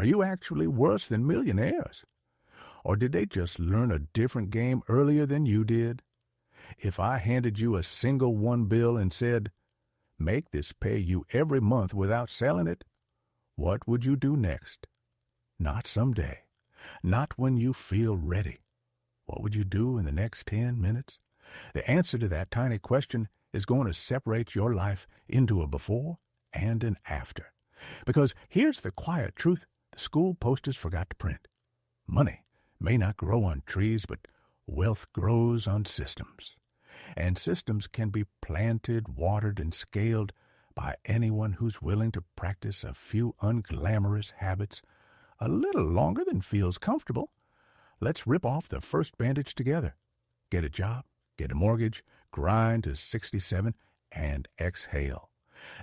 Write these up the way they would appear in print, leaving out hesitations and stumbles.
Are you actually worse than millionaires? Or did they just learn a different game earlier than you did? If I handed you a single one bill and said, make this pay you every month without selling it, what would you do next? Not someday. Not when you feel ready. What would you do in the next 10 minutes? The answer to that tiny question is going to separate your life into a before and an after. Because here's the quiet truth the school posters forgot to print. Money may not grow on trees, but wealth grows on systems. And systems can be planted, watered, and scaled by anyone who's willing to practice a few unglamorous habits a little longer than feels comfortable. Let's rip off the first bandage together. Get a job, get a mortgage, grind to 67, and exhale.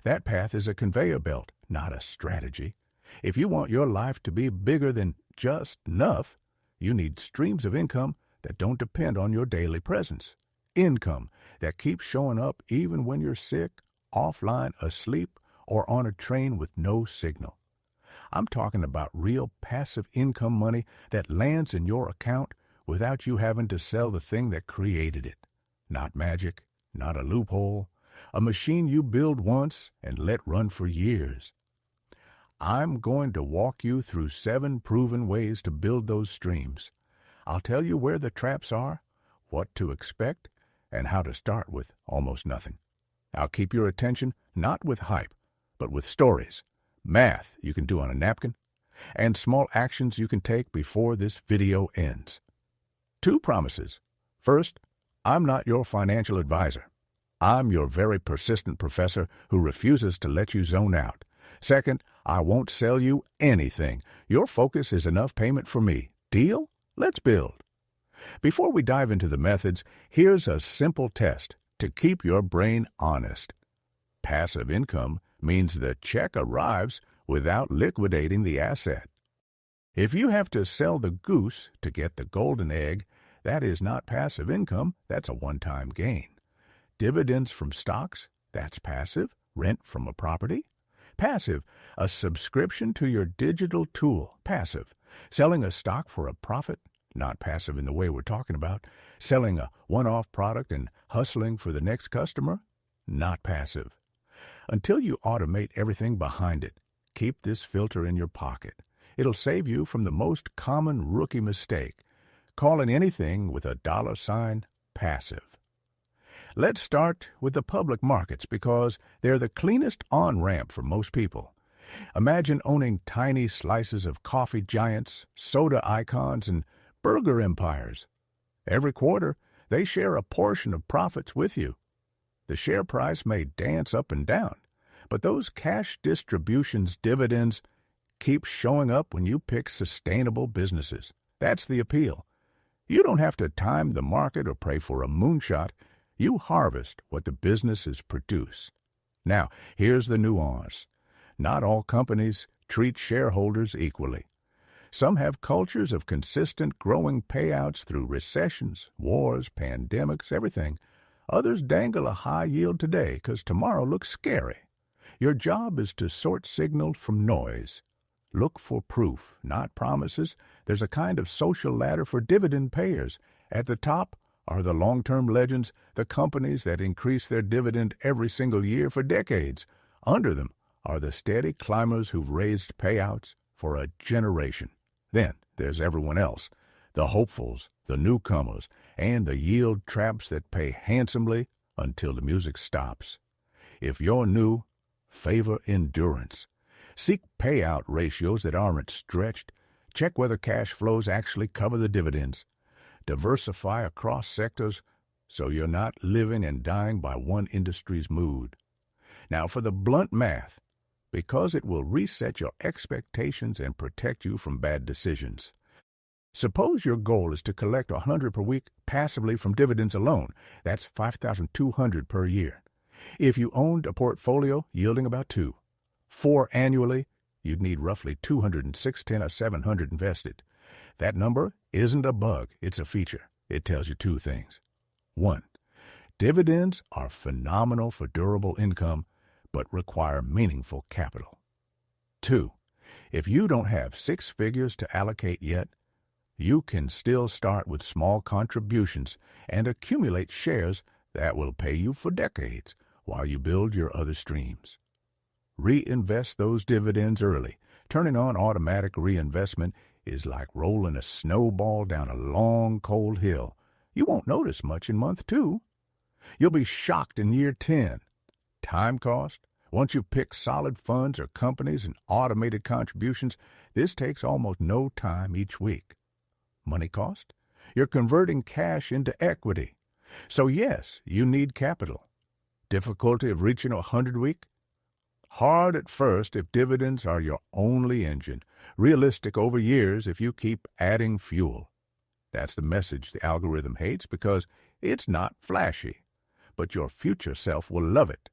That path is a conveyor belt, not a strategy. If you want your life to be bigger than just enough, you need streams of income that don't depend on your daily presence. Income that keeps showing up even when you're sick, offline, asleep, or on a train with no signal. I'm talking about real passive income money that lands in your account without you having to sell the thing that created it. Not magic, not a loophole, a machine you build once and let run for years. I'm going to walk you through 7 proven ways to build those streams. I'll tell you where the traps are, what to expect, and how to start with almost nothing. I'll keep your attention not with hype, but with stories, math you can do on a napkin, and small actions you can take before this video ends. 2 promises. First, I'm not your financial advisor. I'm your very persistent professor who refuses to let you zone out. Second, I won't sell you anything. Your focus is enough payment for me. Deal? Let's build. Before we dive into the methods, here's a simple test to keep your brain honest. Passive income means the check arrives without liquidating the asset. If you have to sell the goose to get the golden egg, that is not passive income, that's a one-time gain. Dividends from stocks, that's passive. Rent from a property, passive. A subscription to your digital tool, passive. Selling a stock for a profit, not passive in the way we're talking about. Selling a one-off product and hustling for the next customer, not passive. Until you automate everything behind it, keep this filter in your pocket. It'll save you from the most common rookie mistake, calling anything with a $sign passive. Let's start with the public markets because they're the cleanest on-ramp for most people. Imagine owning tiny slices of coffee giants, soda icons, and burger empires. Every quarter, they share a portion of profits with you. The share price may dance up and down, but those cash distributions, dividends, keep showing up when you pick sustainable businesses. That's the appeal. You don't have to time the market or pray for a moonshot. You harvest what the businesses produce. Now, here's the nuance. Not all companies treat shareholders equally. Some have cultures of consistent growing payouts through recessions, wars, pandemics, everything. Others dangle a high yield today because tomorrow looks scary. Your job is to sort signal from noise. Look for proof, not promises. There's a kind of social ladder for dividend payers. At the top are the long-term legends, the companies that increase their dividend every single year for decades. Under them are the steady climbers who've raised payouts for a generation. Then there's everyone else, the hopefuls, the newcomers, and the yield traps that pay handsomely until the music stops. If you're new, favor endurance. Seek payout ratios that aren't stretched. Check whether cash flows actually cover the dividends. Diversify across sectors so you're not living and dying by one industry's mood. Now for the blunt math, because it will reset your expectations and protect you from bad decisions. Suppose your goal is to collect $100 per week passively from dividends alone. That's $5,200 per year. If you owned a portfolio yielding about 2, 4 annually, you'd need roughly $206, or $700 invested. That number isn't a bug, it's a feature. It tells you 2 things. 1, dividends are phenomenal for durable income, but require meaningful capital. 2, If you don't have 6 figures to allocate yet, you can still start with small contributions and accumulate shares that will pay you for decades while you build your other streams. Reinvest those dividends early. Turning on automatic reinvestment is like rolling a snowball down a long, cold hill. You won't notice much in month 2. You'll be shocked in year 10. Time cost? Once you pick solid funds or companies and automated contributions, this takes almost no time each week. Money cost? You're converting cash into equity. So yes, you need capital. Difficulty of reaching 100 week? Hard at first if dividends are your only engine. Realistic over years if you keep adding fuel. That's the message the algorithm hates because it's not flashy. But your future self will love it.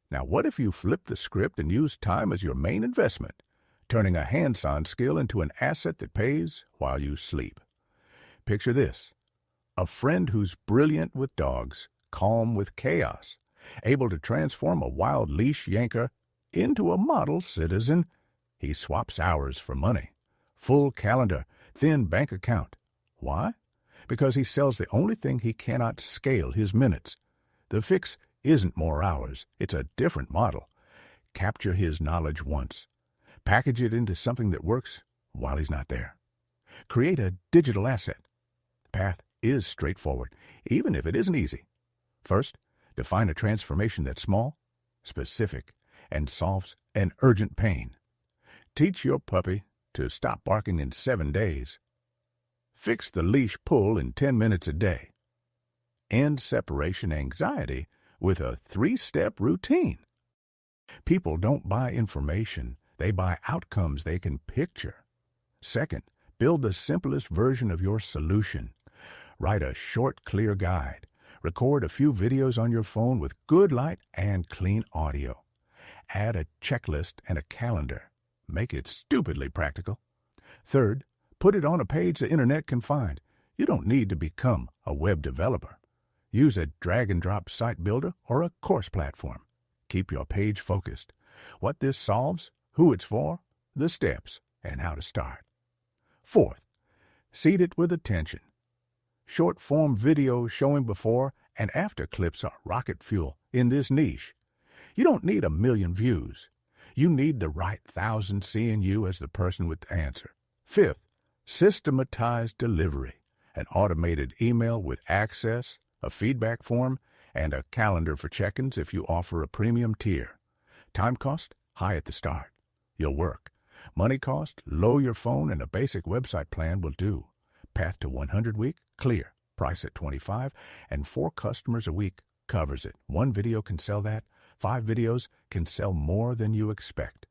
Now what if you flip the script and use time as your main investment, turning a hands-on skill into an asset that pays while you sleep? Picture this. A friend who's brilliant with dogs, calm with chaos, able to transform a wild leash yanker into a model citizen. He swaps hours for money. Full calendar, thin bank account. Why? Because he sells the only thing he cannot scale, his minutes. The fix isn't more hours. It's a different model. Capture his knowledge once. Package it into something that works while he's not there. Create a digital asset. The path is straightforward, even if it isn't easy. First, define a transformation that's small, specific, and solves an urgent pain. Teach your puppy to stop barking in 7 days. Fix the leash pull in 10 minutes a day. End separation anxiety with a 3-step routine. People don't buy information. They buy outcomes they can picture. Second, build the simplest version of your solution. Write a short, clear guide. Record a few videos on your phone with good light and clean audio. Add a checklist and a calendar. Make it stupidly practical. Third, put it on a page the internet can find. You don't need to become a web developer. Use a drag-and-drop site builder or a course platform. Keep your page focused. What this solves, who it's for, the steps, and how to start. Fourth, seed it with attention. Short-form videos showing before and after clips are rocket fuel in this niche. You don't need 1 million views. You need the right 1,000 seeing you as the person with the answer. Fifth, systematized delivery. An automated email with access, a feedback form, and a calendar for check-ins if you offer a premium tier. Time cost? High at the start. You'll work. Money cost? Low your phone and a basic website plan will do. Path to 100 week? Clear. Price at 25, and 4 customers a week covers it. 1 video can sell that. 5 videos can sell more than you expect.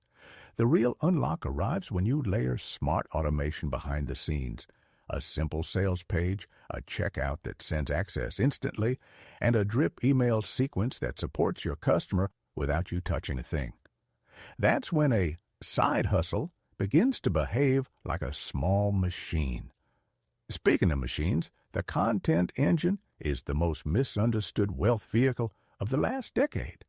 The real unlock arrives when you layer smart automation behind the scenes. A simple sales page, a checkout that sends access instantly, and a drip email sequence that supports your customer without you touching a thing. That's when a side hustle begins to behave like a small machine. Speaking of machines, the content engine is the most misunderstood wealth vehicle of the last decade.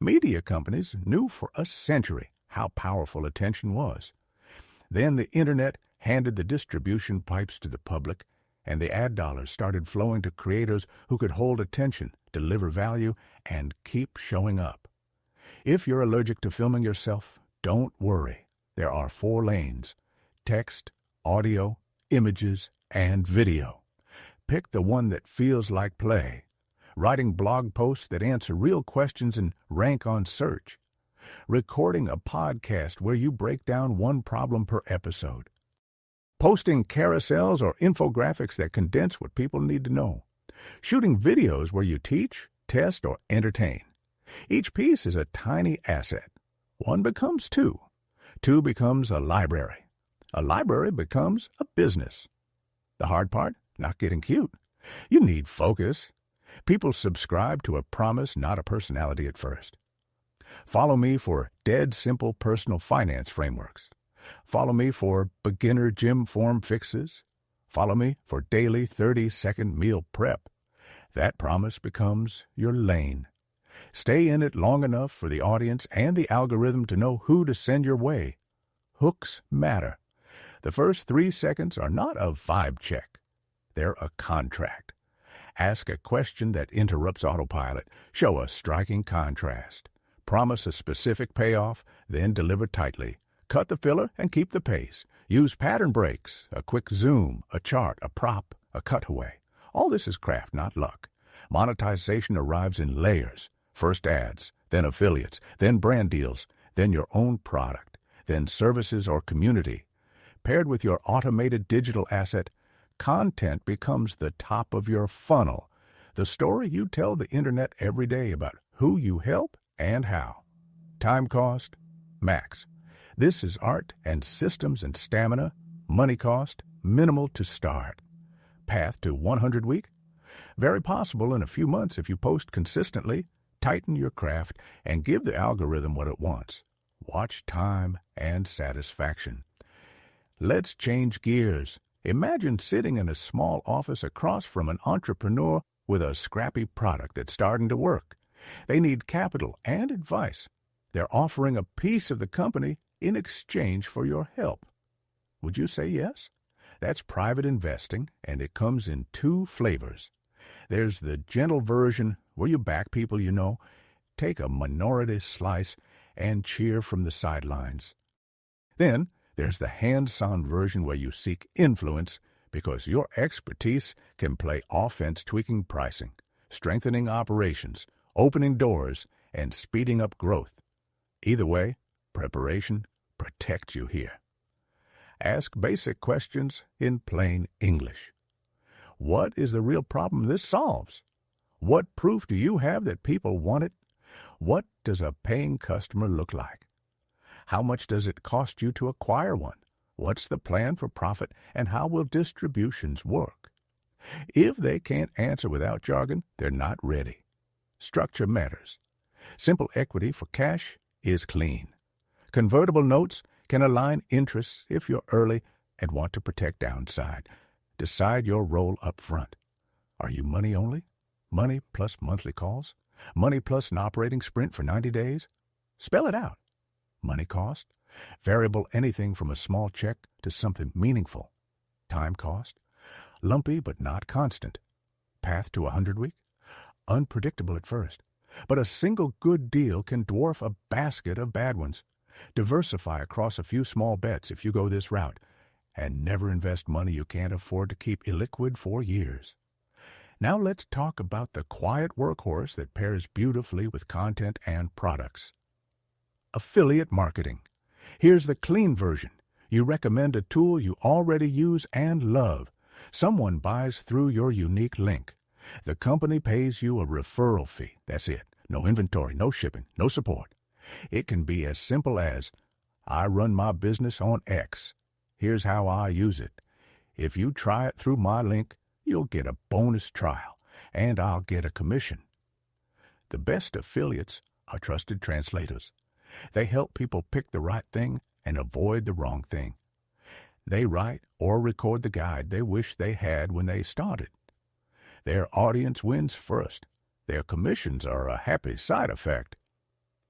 Media companies knew for a century how powerful attention was. Then the internet handed the distribution pipes to the public, and the ad dollars started flowing to creators who could hold attention, deliver value, and keep showing up. If you're allergic to filming yourself, don't worry. There are 4 lanes: text, audio, images, and video. Pick the one that feels like play. Writing blog posts that answer real questions and rank on search. Recording a podcast where you break down one problem per episode. Posting carousels or infographics that condense what people need to know. Shooting videos where you teach, test, or entertain. Each piece is a tiny asset. 1 becomes 2. 2 becomes a library. A library becomes a business. The hard part? Not getting cute. You need focus. People subscribe to a promise, not a personality at first. Follow me for dead simple personal finance frameworks. Follow me for beginner gym form fixes. Follow me for daily 30-second meal prep. That promise becomes your lane. Stay in it long enough for the audience and the algorithm to know who to send your way. hooks matter. The first 3 seconds are not a vibe check. They're a contract. Ask a question that interrupts autopilot. Show a striking contrast. Promise a specific payoff, then deliver tightly. Cut the filler and keep the pace. Use pattern breaks, a quick zoom, a chart, a prop, a cutaway. All this is craft, not luck. Monetization arrives in layers. First ads, then affiliates, then brand deals, then your own product, then services or community. Paired with your automated digital asset, content becomes the top of your funnel. The story you tell the internet every day about who you help and how. Time cost, max. This is art and systems and stamina. Money cost, minimal to start. Path to 100 week? Very possible in a few months if you post consistently, tighten your craft, and give the algorithm what it wants. Watch time and satisfaction. Let's change gears. Imagine sitting in a small office across from an entrepreneur with a scrappy product that's starting to work. They need capital and advice. They're offering a piece of the company in exchange for your help. Would you say yes? That's private investing, and it comes in 2 flavors. There's the gentle version where you back people you know, take a minority slice, and cheer from the sidelines. Then there's the hands-on version where you seek influence because your expertise can play offense, tweaking pricing, strengthening operations, opening doors, and speeding up growth. Either way, preparation protects you here. Ask basic questions in plain English. What is the real problem this solves? What proof do you have that people want it? What does a paying customer look like? How much does it cost you to acquire one? What's the plan for profit, and how will distributions work? If they can't answer without jargon, they're not ready. Structure matters. Simple equity for cash is clean. Convertible notes can align interests if you're early and want to protect downside. Decide your role up front. Are you money only? Money plus monthly calls? Money plus an operating sprint for 90 days? Spell it out. Money cost? Variable anything from a small check to something meaningful. Time cost? Lumpy but not constant. Path to 100 week? Unpredictable at first, but a single good deal can dwarf a basket of bad ones. Diversify across a few small bets if you go this route, and never invest money you can't afford to keep illiquid for years. Now let's talk about the quiet workhorse that pairs beautifully with content and products. Affiliate marketing. Here's the clean version. You recommend a tool you already use and love. Someone buys through your unique link. The company pays you a referral fee. That's it. No inventory, no shipping, no support. It can be as simple as, I run my business on X. Here's how I use it. If you try it through my link, you'll get a bonus trial, and I'll get a commission. The best affiliates are trusted translators. They help people pick the right thing and avoid the wrong thing. They write or record the guide they wish they had when they started. Their audience wins first. Their commissions are a happy side effect.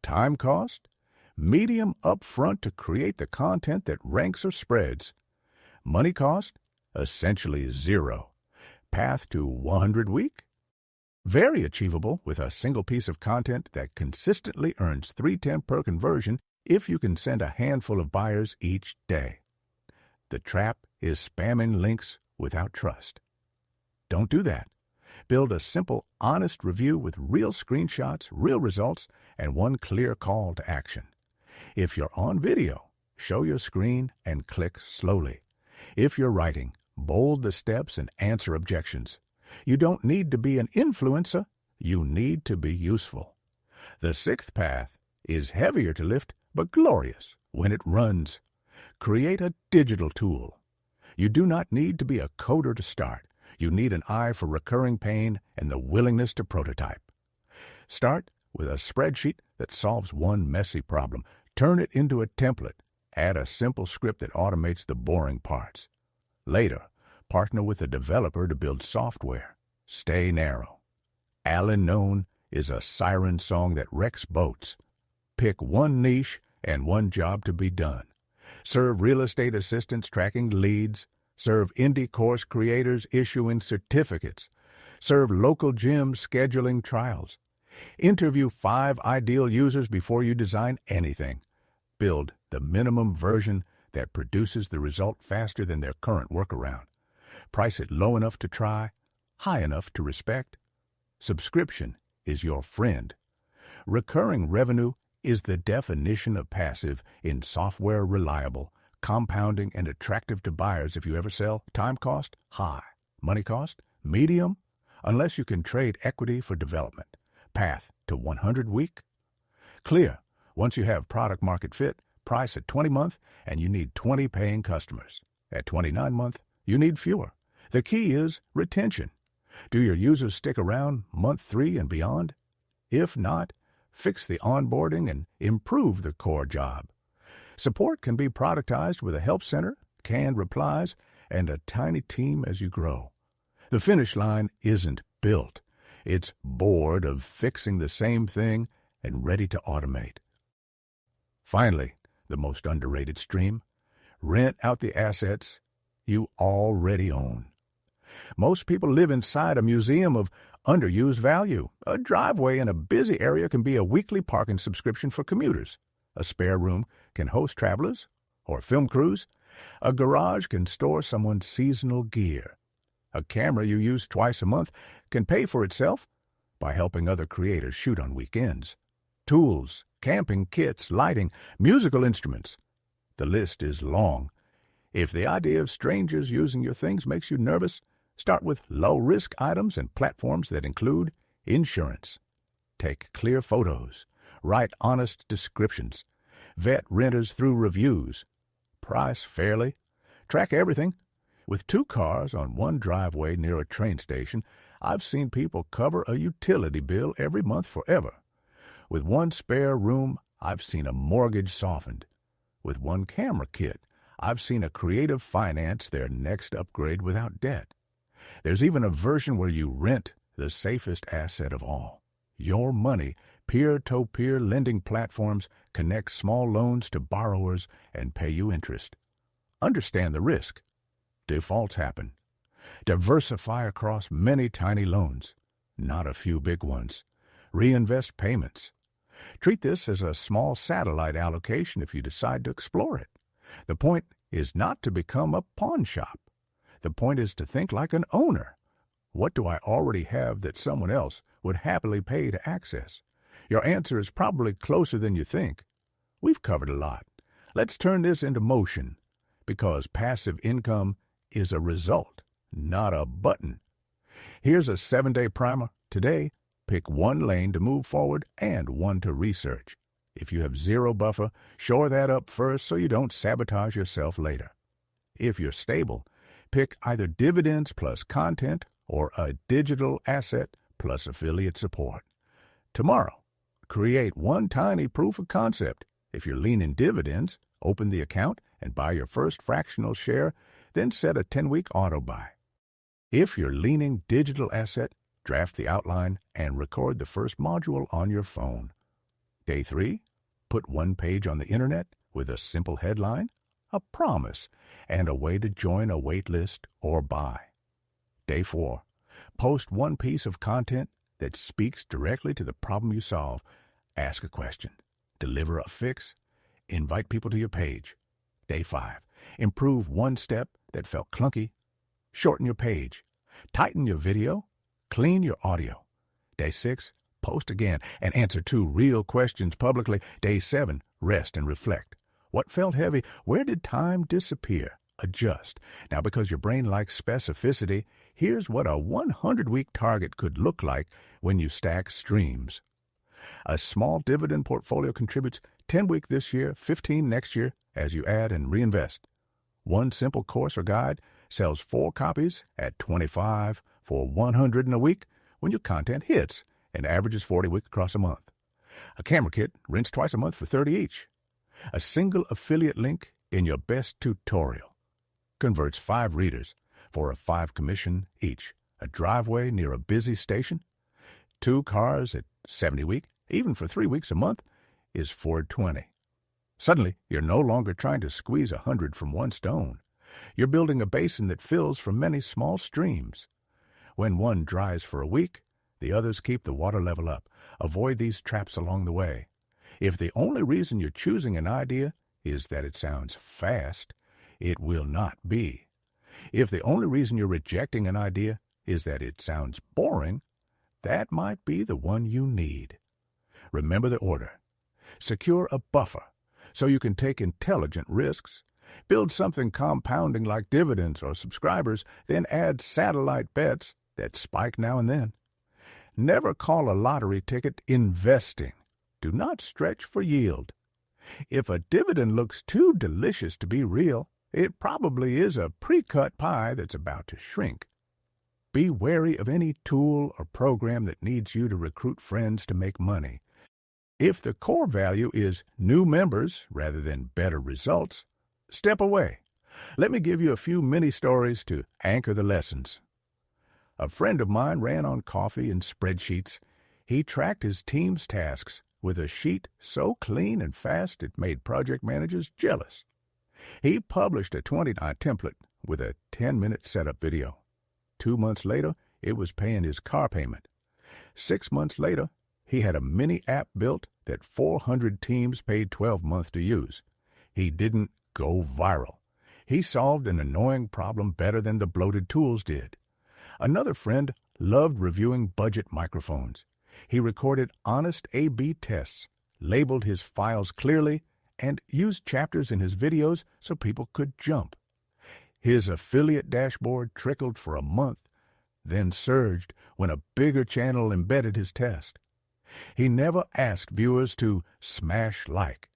Time cost? Medium upfront to create the content that ranks or spreads. Money cost? Essentially zero. Path to 100 week? Very achievable with a single piece of content that consistently earns $3.10 per conversion if you can send a handful of buyers each day. The trap is spamming links without trust. Don't do that. Build a simple, honest review with real screenshots, real results, and one clear call to action. If you're on video, show your screen and click slowly. If you're writing, bold the steps and answer objections. You don't need to be an influencer. You need to be useful. The 6th path is heavier to lift, but glorious when it runs. Create a digital tool. You do not need to be a coder to start. You need an eye for recurring pain and the willingness to prototype. Start with a spreadsheet that solves one messy problem. Turn it into a template. Add a simple script that automates the boring parts. Later, partner with a developer to build software. Stay narrow. Alan Known is a siren song that wrecks boats. Pick one niche and one job to be done. Serve real estate assistants tracking leads. Serve indie course creators issuing certificates. Serve local gyms scheduling trials. Interview 5 ideal users before you design anything. Build the minimum version that produces the result faster than their current workaround. Price it low enough to try, high enough to respect. Subscription is your friend. Recurring revenue is the definition of passive in software reliable, compounding, and attractive to buyers if you ever sell. Time cost, high. Money cost, medium, unless you can trade equity for development. Path to 100 week? Clear. Once you have product market fit, price at 20-month, and you need 20 paying customers. At 29-month, you need fewer. The key is retention. Do your users stick around month 3 and beyond? If not, fix the onboarding and improve the core job. Support can be productized with a help center, canned replies, and a tiny team as you grow. The finish line isn't built. It's bored of fixing the same thing and ready to automate. Finally, the most underrated stream, rent out the assets you already own. Most people live inside a museum of underused value. A driveway in a busy area can be a weekly parking subscription for commuters. A spare room can host travelers or film crews. A garage can store someone's seasonal gear. A camera you use twice a month can pay for itself by helping other creators shoot on weekends. Tools, camping kits, lighting, musical instruments. The list is long. If the idea of strangers using your things makes you nervous, start with low-risk items and platforms that include insurance. Take clear photos. Write honest descriptions. Vet renters through reviews. Price fairly. Track everything. With 2 cars on one driveway near a train station, I've seen people cover a utility bill every month forever. With 1 spare room, I've seen a mortgage softened. With 1 camera kit, I've seen a creative finance their next upgrade without debt. There's even a version where you rent the safest asset of all. Your money. Peer-to-peer lending platforms connect small loans to borrowers and pay you interest. Understand the risk. Defaults happen. Diversify across many tiny loans, not a few big ones. Reinvest payments. Treat this as a small satellite allocation if you decide to explore it. The point is not to become a pawn shop. The point is to think like an owner. What do I already have that someone else would happily pay to access? Your answer is probably closer than you think. We've covered a lot. Let's turn this into motion, because passive income is a result, not a button. Here's a 7-day primer. Today, pick 1 lane to move forward and 1 to research. If you have 0 buffer, shore that up first so you don't sabotage yourself later. If you're stable, pick either dividends plus content or a digital asset plus affiliate support. Tomorrow, create 1 tiny proof of concept. If you're leaning dividends, open the account and buy your first fractional share, then set a 10-week auto buy. If you're leaning digital asset, draft the outline and record the first module on your phone. Day 3, put 1 page on the internet with a simple headline, a promise, and a way to join a wait list or buy. Day 4, post 1 piece of content that speaks directly to the problem you solve. Ask a question, deliver a fix, invite people to your page. Day 5, improve 1 step that felt clunky. Shorten your page, tighten your video, clean your audio. Day 6, post again and answer 2 real questions publicly. Day 7, rest and reflect. What felt heavy? Where did time disappear? Adjust. Now, because your brain likes specificity, here's what a 100-week target could look like when you stack streams. A small dividend portfolio contributes 10-week this year, 15 next year, as you add and reinvest. 1 simple course or guide sells 4 copies at $25 for $100 in a week when your content hits and averages 40 weeks across a month. A camera kit rents twice a month for $30 each. A single affiliate link in your best tutorial converts 5 readers for a 5 commission each. A driveway near a busy station, 2 cars at 70 week, even for 3 weeks a month, is $420. Suddenly, you're no longer trying to squeeze 100 from one stone. You're building a basin that fills from many small streams. When one dries for a week, the others keep the water level up. Avoid these traps along the way. If the only reason you're choosing an idea is that it sounds fast, it will not be. If the only reason you're rejecting an idea is that it sounds boring, that might be the one you need. Remember the order. Secure a buffer so you can take intelligent risks. Build something compounding like dividends or subscribers, then add satellite bets that spike now and then. Never call a lottery ticket investing. Do not stretch for yield. If a dividend looks too delicious to be real, it probably is a pre-cut pie that's about to shrink. Be wary of any tool or program that needs you to recruit friends to make money. If the core value is new members rather than better results, step away. Let me give you a few mini-stories to anchor the lessons. A friend of mine ran on coffee and spreadsheets. He tracked his team's tasks with a sheet so clean and fast it made project managers jealous. He published a 29 template with a 10-minute setup video. 2 months later, it was paying his car payment. 6 months later, he had a mini app built that 400 teams paid 12 months to use. He didn't go viral. He solved an annoying problem better than the bloated tools did. Another friend loved reviewing budget microphones. He recorded honest A/B tests, labeled his files clearly, and used chapters in his videos so people could jump. His affiliate dashboard trickled for a month, then surged when a bigger channel embedded his test. He never asked viewers to smash like.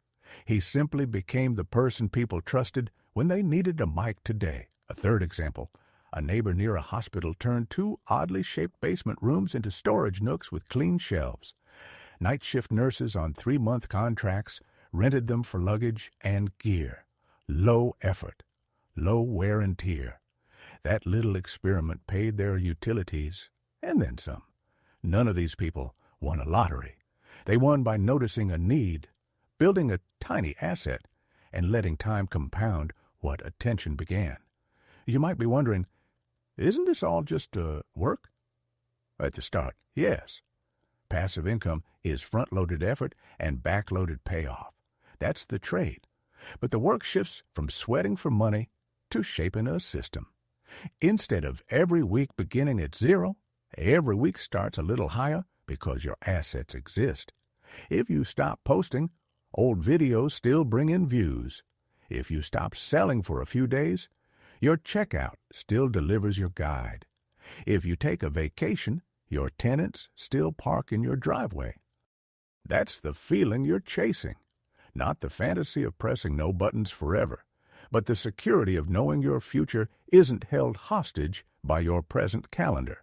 He simply became the person people trusted when they needed a mic today. A third example. A neighbor near a hospital turned 2 oddly shaped basement rooms into storage nooks with clean shelves. Night shift nurses on 3-month contracts rented them for luggage and gear. Low effort, low wear and tear. That little experiment paid their utilities, and then some. None of these people won a lottery. They won by noticing a need, building a tiny asset, and letting time compound what attention began. You might be wondering, isn't this all just work? At the start, yes. Passive income is front-loaded effort and back-loaded payoff. That's the trade. But the work shifts from sweating for money to shaping a system. Instead of every week beginning at zero, every week starts a little higher because your assets exist. If you stop posting, old videos still bring in views. If you stop selling for a few days, your checkout still delivers your guide. If you take a vacation, your tenants still park in your driveway. That's the feeling you're chasing, not the fantasy of pressing no buttons forever, but the security of knowing your future isn't held hostage by your present calendar.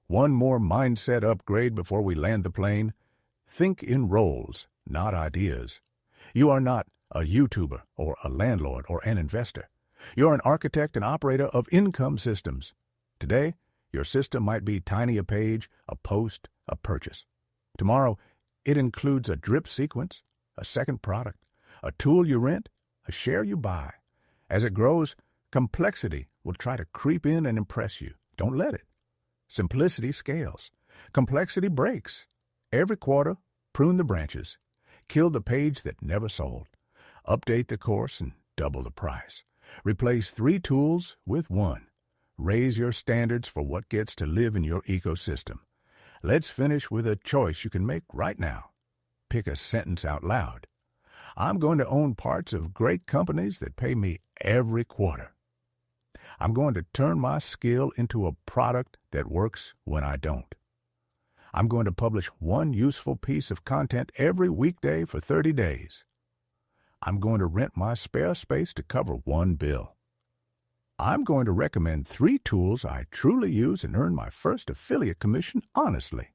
One more mindset upgrade before we land the plane. Think in roles, not ideas. You are not a YouTuber or a landlord or an investor. You're an architect and operator of income systems. Today, your system might be tiny a page, a post, a purchase. Tomorrow, it includes a drip sequence, a second product, a tool you rent, a share you buy. As it grows, complexity will try to creep in and impress you. Don't let it. Simplicity scales. Complexity breaks. Every quarter, prune the branches. Kill the page that never sold. Update the course and double the price. Replace 3 tools with 1. Raise your standards for what gets to live in your ecosystem. Let's finish with a choice you can make right now. Pick a sentence out loud. I'm going to own parts of great companies that pay me every quarter. I'm going to turn my skill into a product that works when I don't. I'm going to publish 1 useful piece of content every weekday for 30 days. I'm going to rent my spare space to cover 1 bill. I'm going to recommend 3 tools I truly use and earn my first affiliate commission honestly.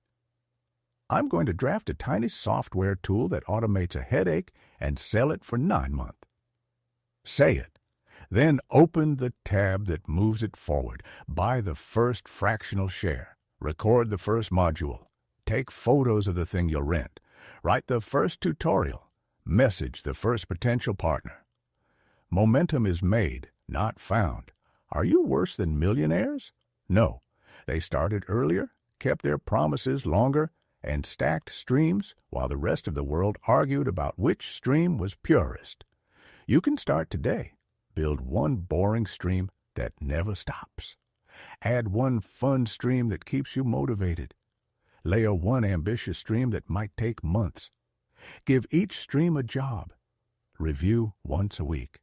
I'm going to draft a tiny software tool that automates a headache and sell it for 9 months. Say it. Then open the tab that moves it forward. Buy the first fractional share. Record the first module. Take photos of the thing you'll rent. Write the first tutorial. Message the first potential partner. Momentum is made, not found. Are you worse than millionaires? No. They started earlier, kept their promises longer, and stacked streams while the rest of the world argued about which stream was purest. You can start today. Build one boring stream that never stops. Add one fun stream that keeps you motivated. Layer one ambitious stream that might take months. Give each stream a job. Review once a week.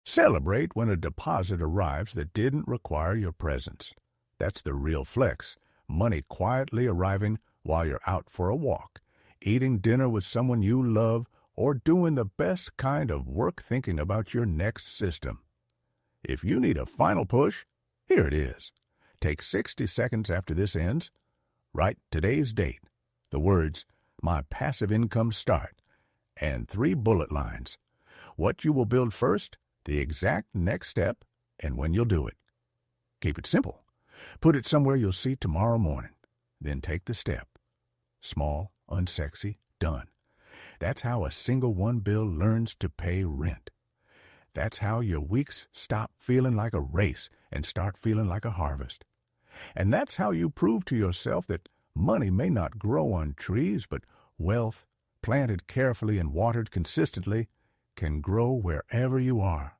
Celebrate when a deposit arrives that didn't require your presence. That's the real flex. Money quietly arriving while you're out for a walk, eating dinner with someone you love, or doing the best kind of work thinking about your next system. If you need a final push, here it is. Take 60 seconds after this ends. Write today's date, the words, "My passive income start," and 3 bullet lines. What you will build first, the exact next step, and when you'll do it. Keep it simple. Put it somewhere you'll see tomorrow morning. Then take the step. Small, unsexy, done. That's how a single one bill learns to pay rent. That's how your weeks stop feeling like a race and start feeling like a harvest. And that's how you prove to yourself that money may not grow on trees, but wealth, planted carefully and watered consistently, can grow wherever you are.